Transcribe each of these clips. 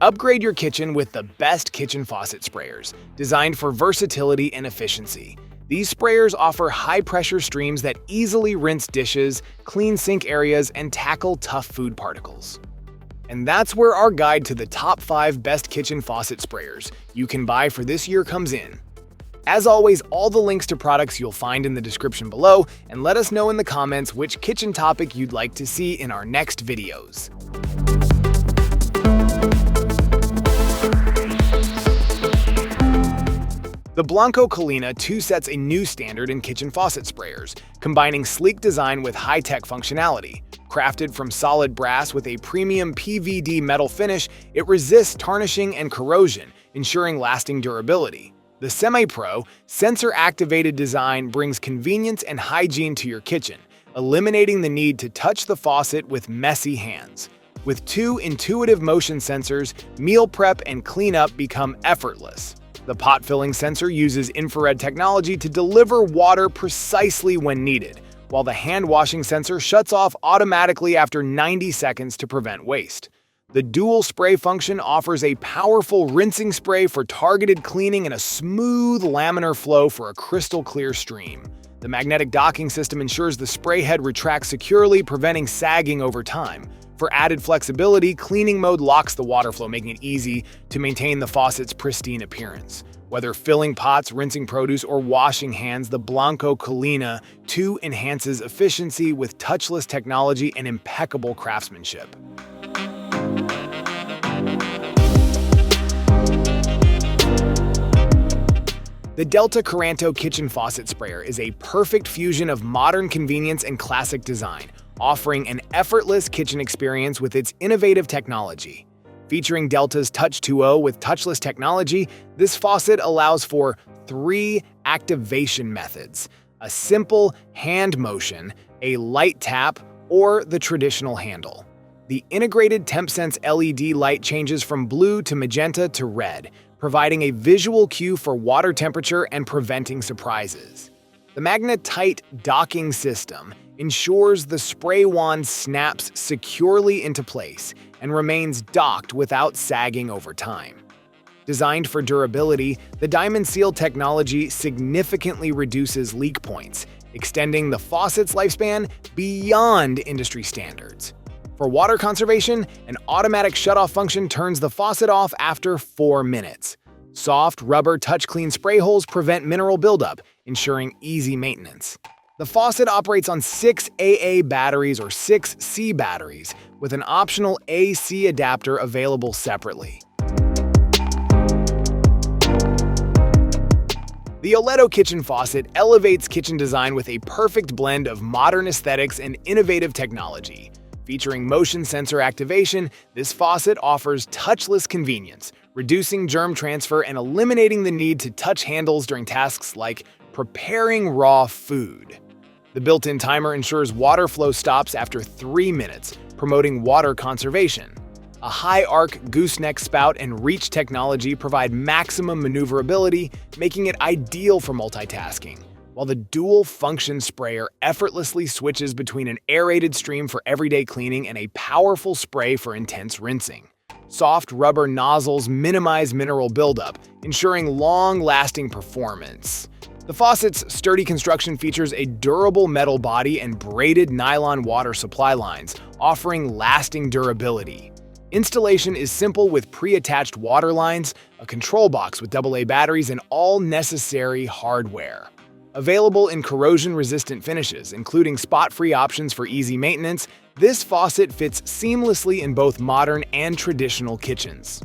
Upgrade your kitchen with the best kitchen faucet sprayers, designed for versatility and efficiency. These sprayers offer high-pressure streams that easily rinse dishes, clean sink areas, and tackle tough food particles. And that's where our guide to the top 5 best kitchen faucet sprayers you can buy for this year comes in. As always, all the links to products you'll find in the description below, and let us know in the comments which kitchen topic you'd like to see in our next videos. The Blanco Culina II sets a new standard in kitchen faucet sprayers, combining sleek design with high-tech functionality. Crafted from solid brass with a premium PVD metal finish, it resists tarnishing and corrosion, ensuring lasting durability. The semi-pro, sensor-activated design brings convenience and hygiene to your kitchen, eliminating the need to touch the faucet with messy hands. With 2 intuitive motion sensors, meal prep and cleanup become effortless. The pot filling sensor uses infrared technology to deliver water precisely when needed, while the hand washing sensor shuts off automatically after 90 seconds to prevent waste. The dual spray function offers a powerful rinsing spray for targeted cleaning and a smooth laminar flow for a crystal clear stream. The magnetic docking system ensures the spray head retracts securely, preventing sagging over time. For added flexibility, cleaning mode locks the water flow, making it easy to maintain the faucet's pristine appearance. Whether filling pots, rinsing produce, or washing hands, the Blanco Culina II enhances efficiency with touchless technology and impeccable craftsmanship. The Delta Coranto Kitchen Faucet Sprayer is a perfect fusion of modern convenience and classic design, offering an effortless kitchen experience with its innovative technology. Featuring Delta's Touch 2.0 with touchless technology, this faucet allows for 3 activation methods: a simple hand motion, a light tap, or the traditional handle. The integrated TempSense LED light changes from blue to magenta to red, providing a visual cue for water temperature and preventing surprises. The magnet-tight docking system ensures the spray wand snaps securely into place and remains docked without sagging over time. Designed for durability, the Diamond Seal technology significantly reduces leak points, extending the faucet's lifespan beyond industry standards. For water conservation, an automatic shutoff function turns the faucet off after 4 minutes. Soft, rubber touch-clean spray holes prevent mineral buildup, ensuring easy maintenance. The faucet operates on 6 AA batteries or 6 C batteries, with an optional AC adapter available separately. The Oletto kitchen faucet elevates kitchen design with a perfect blend of modern aesthetics and innovative technology. Featuring motion sensor activation, this faucet offers touchless convenience, reducing germ transfer and eliminating the need to touch handles during tasks like preparing raw food. The built-in timer ensures water flow stops after 3 minutes, promoting water conservation. A high-arc gooseneck spout and reach technology provide maximum maneuverability, making it ideal for multitasking, while the dual-function sprayer effortlessly switches between an aerated stream for everyday cleaning and a powerful spray for intense rinsing. Soft rubber nozzles minimize mineral buildup, ensuring long-lasting performance. The faucet's sturdy construction features a durable metal body and braided nylon water supply lines, offering lasting durability. Installation is simple with pre-attached water lines, a control box with AA batteries, and all necessary hardware. Available in corrosion-resistant finishes, including spot-free options for easy maintenance, this faucet fits seamlessly in both modern and traditional kitchens.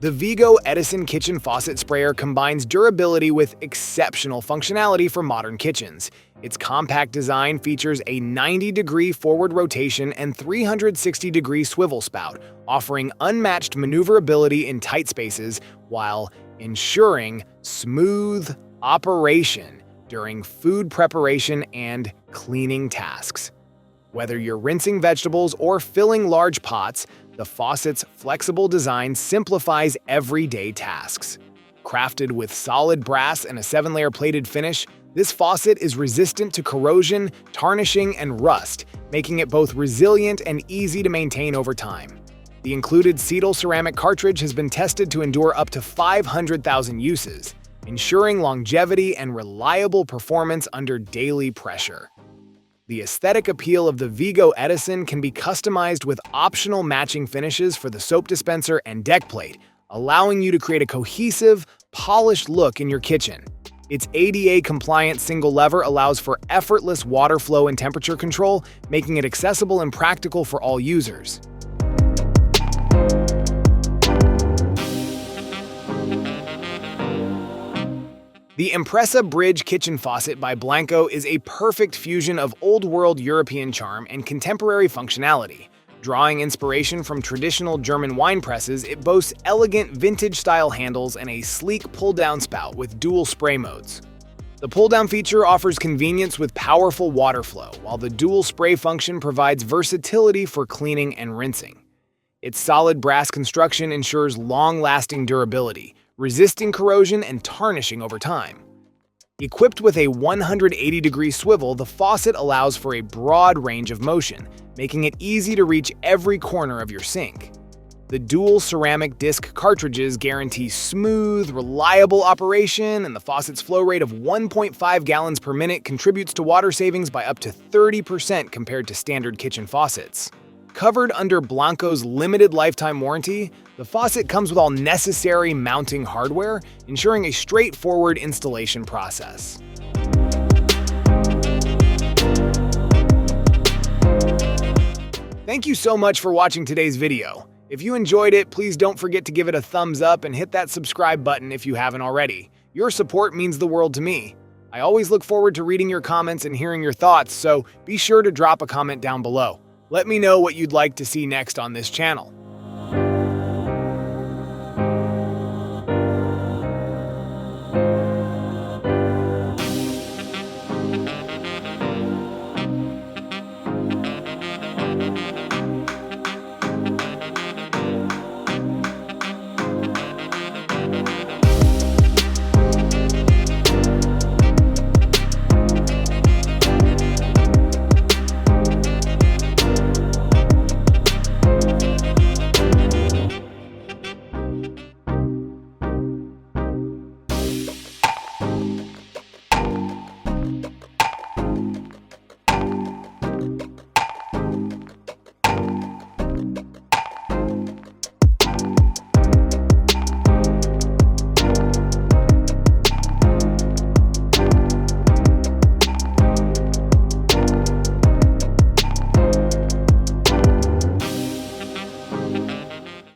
The Vigo Edison Kitchen Faucet Sprayer combines durability with exceptional functionality for modern kitchens. Its compact design features a 90-degree forward rotation and 360-degree swivel spout, offering unmatched maneuverability in tight spaces while ensuring smooth operation during food preparation and cleaning tasks. Whether you're rinsing vegetables or filling large pots, the faucet's flexible design simplifies everyday tasks. Crafted with solid brass and a 7-layer plated finish, This faucet is resistant to corrosion, tarnishing, and rust, making it both resilient and easy to maintain over time. The included cetyl ceramic cartridge has been tested to endure up to 500,000 uses, ensuring longevity and reliable performance under daily pressure. The aesthetic appeal of the Vigo Edison can be customized with optional matching finishes for the soap dispenser and deck plate, allowing you to create a cohesive, polished look in your kitchen. Its ADA-compliant single lever allows for effortless water flow and temperature control, making it accessible and practical for all users. The Impressa Bridge Kitchen Faucet by Blanco is a perfect fusion of old-world European charm and contemporary functionality. Drawing inspiration from traditional German wine presses, it boasts elegant vintage-style handles and a sleek pull-down spout with dual spray modes. The pull-down feature offers convenience with powerful water flow, while the dual spray function provides versatility for cleaning and rinsing. Its solid brass construction ensures long-lasting durability, resisting corrosion and tarnishing over time. Equipped with a 180-degree swivel, the faucet allows for a broad range of motion, making it easy to reach every corner of your sink. The dual ceramic disc cartridges guarantee smooth, reliable operation, and the faucet's flow rate of 1.5 gallons per minute contributes to water savings by up to 30% compared to standard kitchen faucets. Covered under Blanco's limited lifetime warranty, the faucet comes with all necessary mounting hardware, ensuring a straightforward installation process. Thank you so much for watching today's video. If you enjoyed it, please don't forget to give it a thumbs up and hit that subscribe button if you haven't already. Your support means the world to me. I always look forward to reading your comments and hearing your thoughts, so be sure to drop a comment down below. Let me know what you'd like to see next on this channel.